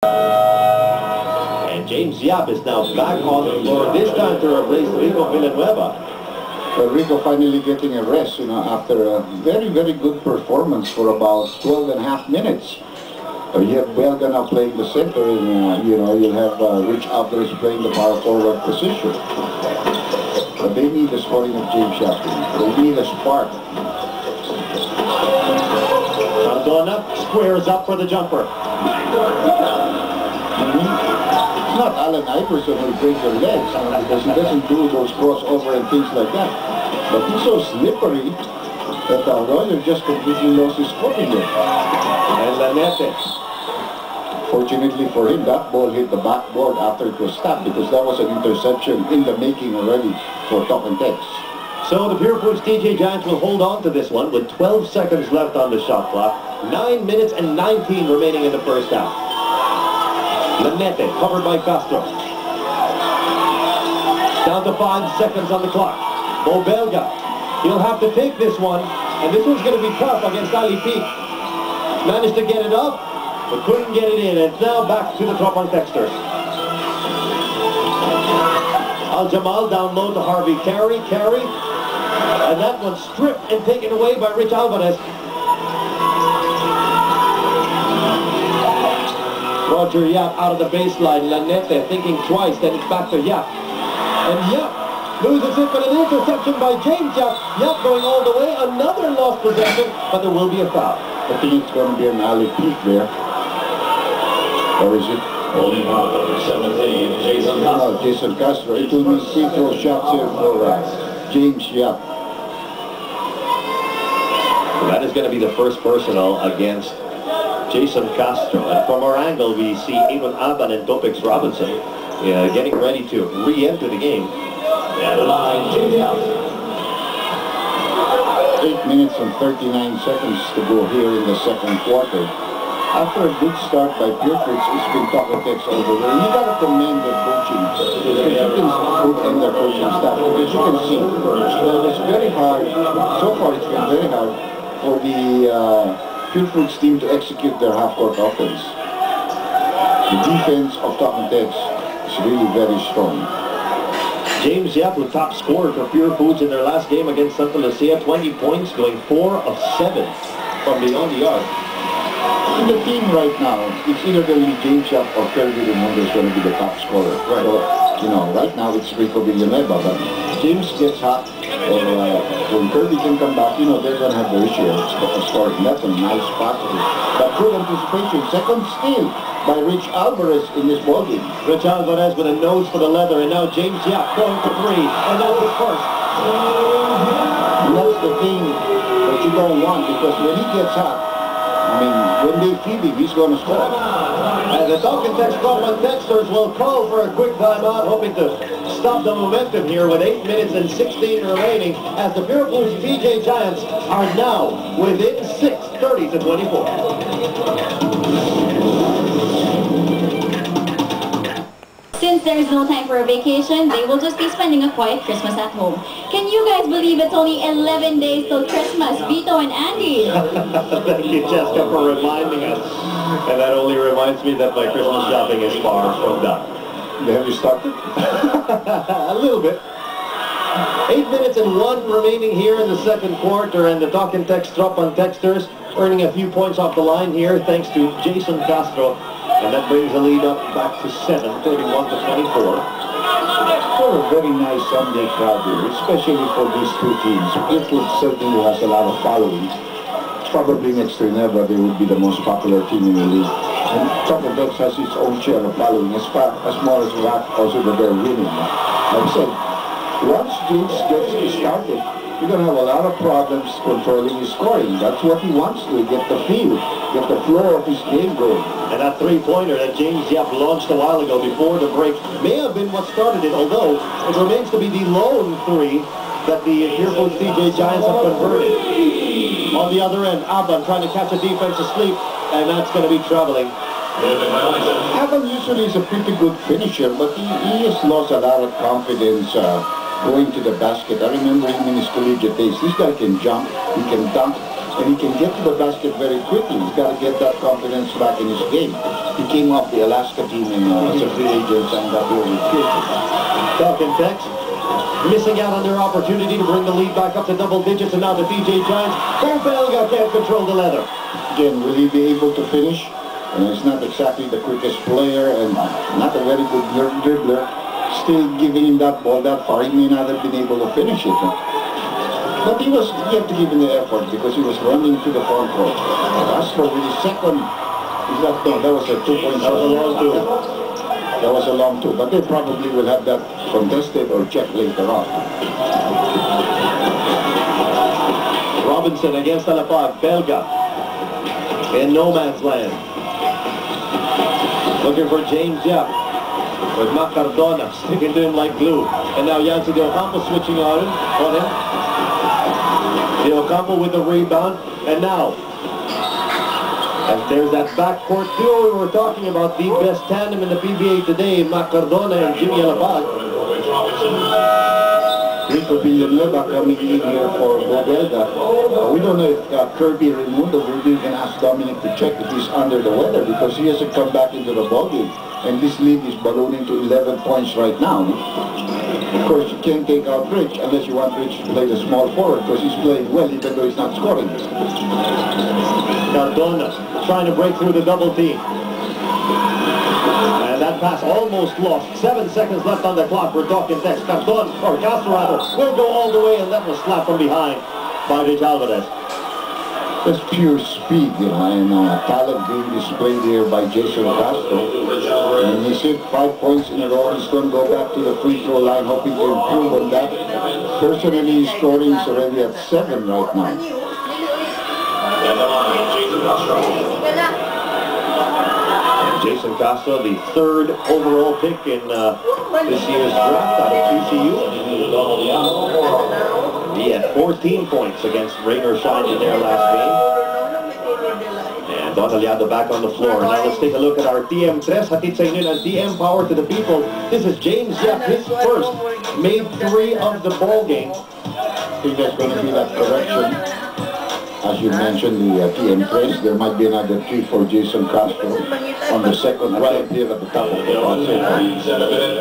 And James Yap is now back on the floor, this time to replace Rico Villanueva. Well, Rico finally getting a rest, after a very, very good performance for about 12.5 minutes. You have Belga now playing the center, and you'll have Rich Alvarez playing the power forward position. But they need the scoring of James Yap. They need a spark. Cardona squares up for the jumper. It's not Allen Iverson who breaks their legs, because he doesn't do those crossover and things like that. But he's so slippery that Roger just completely lost his footing there. And Lanete. Fortunately for him, that ball hit the backboard after it was stopped, because that was an interception in the making already for Talk and Text. So the Purefoods TJ Giants will hold on to this one with 12 seconds left on the shot clock. 9 minutes and 19 remaining in the first half. Lanete covered by Castro. Down to 5 seconds on the clock. Mo Belga. He'll have to take this one, and this one's going to be tough against Ali Peak. Managed to get it up, but couldn't get it in. It's now back to the Tropang Texters. Al-Jamal down low to Harvey Carey. And that one stripped and taken away by Rich Alvarez. Roger Yap out of the baseline. Lanete thinking twice, then it's back to Yap. And Yap loses it, but an interception by James Yap. Yap going all the way, another lost possession, but there will be a foul. I think it's going to be an alley peak there. Or is it? Holding on, number 17, Jason Castro. No, Jason Castro. It will be free throw shots here for James Yap. That is going to be the first personal against Jason Castro. And from our angle, we see Eamon Aban and Topix Robinson getting ready to re-enter the game. And the line, James Yap. 8 minutes and 39 seconds to go here in the second quarter. After a good start by Purefoods, it's been Talk and Text all the way. You got to commend their coaching, because you can and their coaching staff, because you can see it's very hard. So far, it's been very hard for the Purefoods team to execute their half-court offense. The defense of Talk and Text is really very strong. James Yap, the top scorer for Purefoods in their last game against Santa Lucia, 20 points, going 4 of 7 from beyond the arc. In the team right now, it's either going to be James Yap or Kirby Raimundo is going to be the top scorer. Right. So, right now it's Rico Villanueva, but James gets hot, or when Kirby can come back, they're going to have their issue of scoring. That's a nice pass. But good anticipation. Second steal by Rich Alvarez in this ballgame. Rich Alvarez with a nose for the leather, and now James Yap going for 3, and that's his first. And that's the thing that you don't want, because when he gets hot, when they feed him, he's going to score. And the Talk and Text Tropang Texters will call for a quick timeout, hoping to stop the momentum here with 8 minutes and 16 remaining, as the Purefoods TJ Giants are now within 6, 30-24. Since there is no time for a vacation, they will just be spending a quiet Christmas at home. Can you guys believe it's only 11 days till Christmas? Vito and Andy. Thank you, Jessica, for reminding us. And that only reminds me that my Christmas shopping is far from done. Have you started? A little bit. 8 minutes and 1 remaining here in the second quarter, and the Talk and Text Tropang Texters earning a few points off the line here thanks to Jason Castro. And that brings the lead up back to 7, 31-24. For a very nice Sunday crowd here, especially for these two teams. Purefoods certainly has a lot of following. Probably next to Ginebra, they would be the most popular team in the league. And Talk and Text has its own share of following, as small as that, also that they're winning. Like I said, once James gets started, you're going to have a lot of problems controlling his scoring. That's what he wants to, get the feel, get the flow of his game going. And that three-pointer that James Yap launched a while ago before the break may have been what started it, although it remains to be the lone 3 that the Purefoods TJ Giants have converted. On the other end, Aban trying to catch a defense asleep, and that's going to be troubling. Aban usually is a pretty good finisher, but he has lost a lot of confidence going to the basket. I remember him in his collegiate days. This guy can jump, he can dunk, and he can get to the basket very quickly. He's got to get that confidence back in his game. He came off the Alaska team and as a free agent and got here with Purefoods. Falcon Tex missing out on their opportunity to bring the lead back up to double digits, and now the TJ Giants. Belga can't control the leather. Again, will he be able to finish? And he's not exactly the quickest player and not a very good dribbler. Still giving him that ball that far, he may not have been able to finish it. But you have to give him the effort because he was running to the front court. Castro with his second, that was a 2-point shot. That was a long two, but they probably will have that contested or checked later on. Robinson against Alapag. Belga in no man's land. Looking for James Yap with Mac Cardona sticking to him like glue. And now Yancy De Ocampo switching on him. De Ocampo with the rebound. And now, as there's that backcourt duo we were talking about, the best tandem in the PBA today, Mac Cardona and Jimmy Alapag. Rico Villanueva coming in here for Belga. We don't know if Kirby Raimundo, we can ask Dominic to check if he's under the weather because he hasn't come back into the ballgame. And this league is ballooning to 11 points right now. Of course, you can't take out Rich unless you want Rich to play the small forward because he's playing well even though he's not scoring. Cardona trying to break through the double team. And that pass almost lost. 7 seconds left on the clock. We're talking Tex. Cardona, or Castro rather, will go all the way, and that was slapped from behind by Rich Alvarez. That's pure speed, and talent being displayed here by Jason Castro. And he's hit 5 points in a row. He's going to go back to the free throw line, hoping to improve on that. Personally, his scoring is already at 7 right now. Jason Castro, the 3rd overall pick in this year's draft out of TCU. He had 14 points against Rainer Shine in their last game. And Don Aliado back on the floor. Now let's take a look at our TM3. Hatid sa inyo ng TM Power to the People. This is James Yap, his first. Made 3 of the ball game. I think that's going to be that correction. As you mentioned, the TM3, there might be another 3 for Jason Castro on the second attempt here at the top of the process.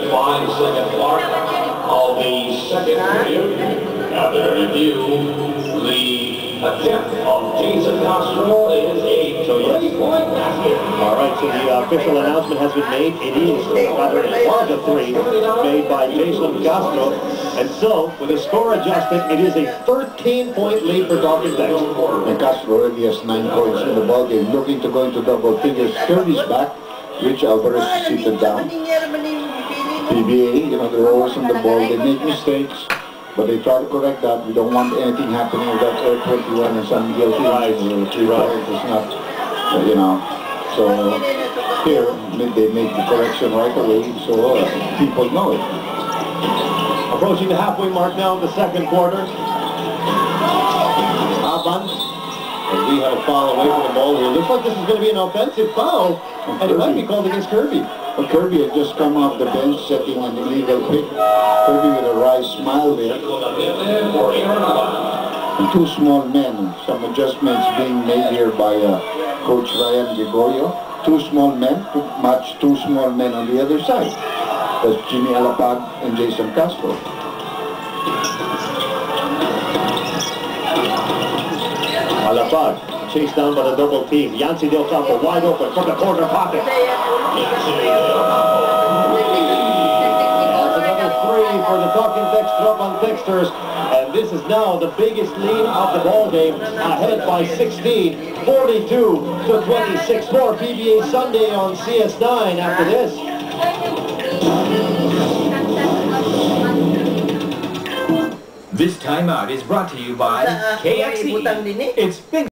5-second mark of the second period. After review, the attempt of Jason Castro is a 3-point basket. All right, so the official announcement has been made. It is, rather, it was a 3 made by Jason Castro. And so, with the score adjusted, it is a 13-point lead for Dawkins Tex. And Castro already has 9 points in the ballgame, looking to go into double figures. Kirby's back. Rich Alvarez is seated down. PBA, they're always on the ball. They make mistakes, but they try to correct that. We don't want anything happening with that Air 21 and San Miguel team. Right. It's not, So here, they make the correction right away, so people know it. Approaching the halfway mark now in the second quarter. Aban, and we have a foul away from the ball here. Looks like this is going to be an offensive foul, and it might be called against Kirby. Well, Kirby had just come off the bench setting an illegal pick. Kirby with a wry smile there. And 2 small men, some adjustments being made here by Coach Ryan Gregorio. 2 small men to match 2 small men on the other side. That's Jimmy Alapag and Jason Castro. Alapag chased down by the double team. Yancy De Ocampo wide open from the corner pocket. That's another 3 for the Talking Tex Drop on Texters. And this is now the biggest lead of the ball game, ahead by 16, 42-26. More PBA Sunday on CS9 after this. This timeout is brought to you by KXE. It's big.